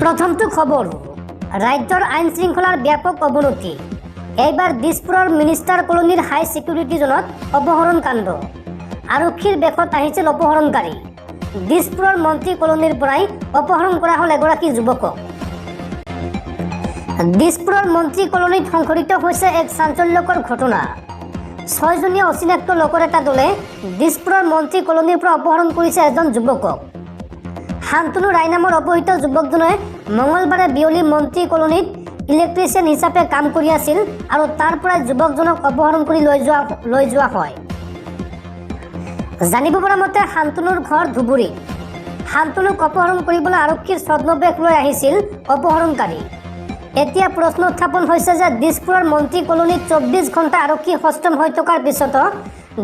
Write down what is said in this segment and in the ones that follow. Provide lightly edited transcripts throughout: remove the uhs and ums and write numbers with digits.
प्रथमটো खबर राज्यर आईन श्रृंखलार व्यापक अवनति এইবাৰ দিছপুৰৰ মিনিষ্টাৰ কলনীৰ হাই সিকিউৰিটি জোনত অপহৰণ কাণ্ড আৰক্ষীৰ বেকত আহিছিল অপহৰণকাৰী দিছপুৰৰ মন্ত্ৰী কলনীৰ পৰাই অপহৰণ কৰা হল এগৰাকী যুৱকক দিছপুৰৰ মন্ত্ৰী কলনীত সংঘটিত হৈছে এক চাঞ্চল্যকৰ ঘটনা 6 জনীয়া অচিনাক্ত লোকৰ এটা দলে দিছপুৰৰ মন্ত্ৰী কলনীৰ পৰা অপহৰণ কৰিছে এজন যুৱকক শান্তনু ৰায় নামৰ অপহৃত যুৱকজনে মঙ্গলবাৰে বিয়লি মন্ত্ৰী কলনীত ইলেক্ট্ৰিচিয়ান হিচাপে কাম কৰি আছিল আৰু তাৰ পৰা যুৱকজনক অপহৰণ কৰি লৈ যোৱা হয় জানিব পৰা মতে শান্তনুৰ ঘৰ ধুবুৰী শান্তনুক অপহৰণ কৰিবলৈ আৰক্ষীৰ ছদ্মবেশ লৈ আহিছিল অপহৰণকাৰী এতিয়া প্ৰশ্ন উত্থাপন হৈছে যে দিছপুৰৰ মন্ত্ৰী কলনীত 24 ঘণ্টা আৰক্ষী সষ্টম হৈ থকাৰ পিছতো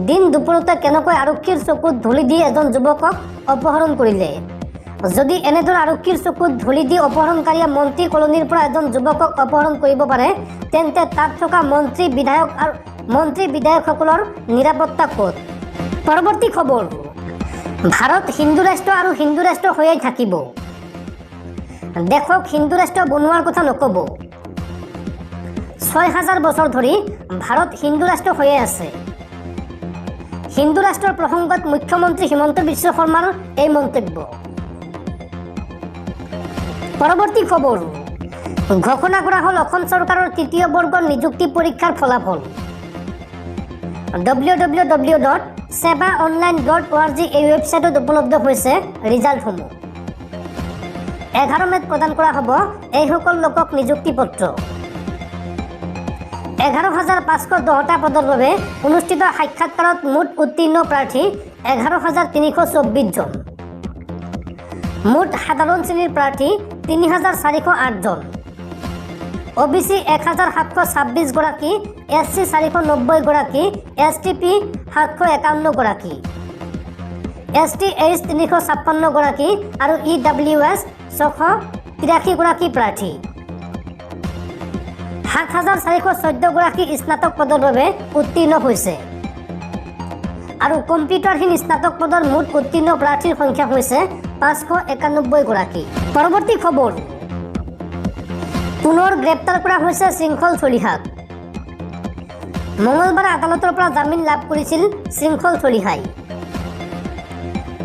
দিন দুপৰতে কেনেকৈ আৰক্ষীৰ চকুত ধুলি দি এজন যুৱকক অপহৰণ কৰিলে যদি এনেদৰে আৰক্ষীৰ চকুত ধুলি দি অপহৰণকাৰীয়ে মন্ত্ৰী কলনীৰ পৰা এজন যুৱকক অপহৰণ কৰিব পাৰে তেন্তে তাত থকা মন্ত্ৰী বিধায়কসকলৰ নিৰাপত্তা ক'ত পৰৱৰ্তী খবৰ ভাৰত হিন্দু ৰাষ্ট্ৰ আৰু হিন্দু ৰাষ্ট্ৰ হৈয়ে থাকিব দেশক হিন্দু ৰাষ্ট্ৰ বনোৱাৰ কথা নকব 6000 বছৰ ধৰি ভাৰত হিন্দু ৰাষ্ট্ৰ হৈয়ে আছে হিন্দু ৰাষ্ট্ৰৰ প্ৰসংগত মুখ্যমন্ত্ৰী হিমন্ত বিশ্ব শৰ্মাৰ এই মন্তব্য পৰৱৰ্তী খবৰ ঘোষণা কৰা হল অসম চৰকাৰৰ তৃতীয় বৰ্গৰ নিযুক্তি পৰীক্ষাৰ ফলাফল www.sebaonline.org এই ৱেবছাইটত উপলব্ধ হৈছে ৰিজাল্টসমূহ 11 মেত প্ৰদান কৰা হ'ব এই সকল লোকক নিযুক্তি পত্ৰ 11510টা পদৰ বাবে অনুষ্ঠিত সাক্ষাৎকাৰত মুঠ উত্তীৰ্ণ প্ৰাৰ্থী 11324 জন মুঠ সাধাৰণ শ্ৰেণীৰ প্ৰাৰ্থী 3408 জন OBC 1726 গৰাকী SC 490 গৰাকী STP 751 গৰাকী STH 356 গৰাকী আৰু EWS 683 গৰাকী প্ৰাৰ্থী 7414 গৰাকী স্নাতক পদৰ বাবে উত্তীৰ্ণ হৈছে আৰু কম্পিউটাৰহীন স্নাতক পদৰ মুঠ উত্তীৰ্ণ প্ৰাৰ্থীৰ সংখ্যা হৈছে 591 গৰাকী পৰৱৰ্তী খবৰ পুনৰ গ্ৰেপ্তাৰ কৰা হৈছে শৃংখল চলিহাক মঙ্গলবাৰে আদালতৰ পৰা জামিন লাভ কৰিছিল শৃংখল চলিহাই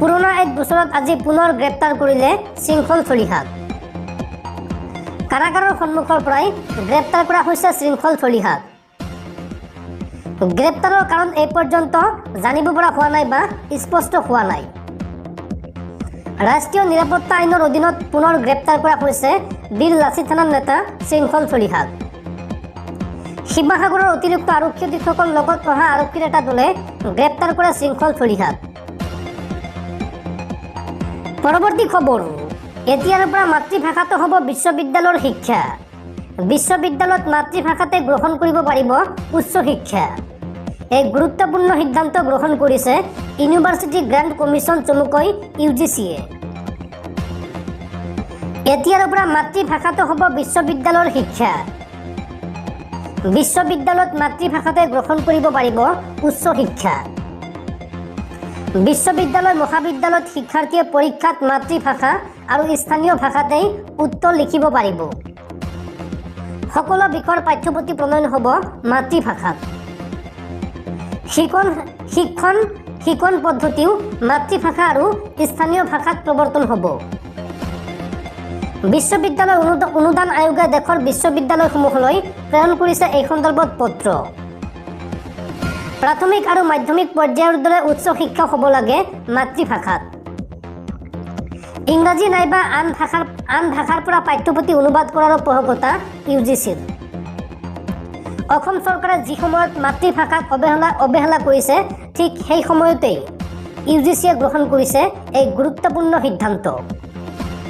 পুৰণা এক বছৰত আজি পুনৰ গ্ৰেপ্তাৰ কৰিলে শৃংখল চলিহাক কাৰাগাৰৰ সন্মুখৰ পৰাই গ্ৰেপ্তাৰ কৰা হৈছে শৃংখল চলিহাক গ্ৰেপ্তাৰৰ কাৰণ এই পৰ্যন্ত জানিব পৰা হোৱা নাই বা স্পষ্ট হোৱা নাই ৰাষ্ট্ৰীয় নিৰাপত্তা আইনৰ অধীনত পুনৰ গ্ৰেপ্তাৰ কৰা হৈছে বীৰ লাচি থানাৰ নেতা শৃংখল চলিহাক শিৱসাগৰৰ অতিৰিক্ত আৰক্ষী অধীক্ষকৰ লগত অহা আৰক্ষীৰ এটা দলে গ্ৰেপ্তাৰ কৰা শৃংখল চলিহাক পৰৱৰ্তী খবৰ এতিয়াৰ পৰা মাতৃভাষাটো হ'ব বিশ্ববিদ্যালয়ৰ শিক্ষা বিশ্ববিদ্যালয়ত মাতৃভাষাতে গ্ৰহণ কৰিব পাৰিব উচ্চ শিক্ষা এক গুৰুত্বপূৰ্ণ সিদ্ধান্ত গ্ৰহণ কৰিছে ইউনিভাৰ্চিটি গ্ৰাণ্ট কমিশ্যন চমুকৈ UGCয়ে এতিয়াৰ পৰা মাতৃভাষাটো হ'ব বিশ্ববিদ্যালয়ৰ শিক্ষা বিশ্ববিদ্যালয়ত মাতৃভাষাতে গ্ৰহণ কৰিব পাৰিব উচ্চ শিক্ষা বিশ্ববিদ্যালয় মহাবিদ্যালয়ত শিক্ষাৰ্থীয়ে পৰীক্ষাত মাতৃভাষা আৰু স্থানীয় ভাষাতেই উত্তৰ লিখিব পাৰিব সকলো বিষয়ৰ পাঠ্যপুথি প্ৰণয়ন হ'ব মাতৃভাষাত শিক্ষণ পদ্ধতিও মাতৃভাষা আৰু স্থানীয় ভাষাত প্ৰৱৰ্তন হ'ব বিশ্ববিদ্যালয় অনুদান আয়োগে দেশৰ বিশ্ববিদ্যালয়সমূহলৈ প্ৰেৰণ কৰিছে এই সন্দৰ্ভত পত্ৰ প্ৰাথমিক আৰু মাধ্যমিক পৰ্যায়ৰ দৰে উচ্চ শিক্ষা হ'ব লাগে মাতৃভাষাত ইংৰাজী নাইবা আন ভাষাৰ পৰা পাঠ্যপুথি অনুবাদ কৰাৰ পোষকতা UGCৰ অসম চৰকাৰে যি সময়ত মাতৃভাষাক অৱহেলা কৰিছে ঠিক সেই সময়তেই UGCয়ে গ্ৰহণ কৰিছে এই গুৰুত্বপূৰ্ণ সিদ্ধান্ত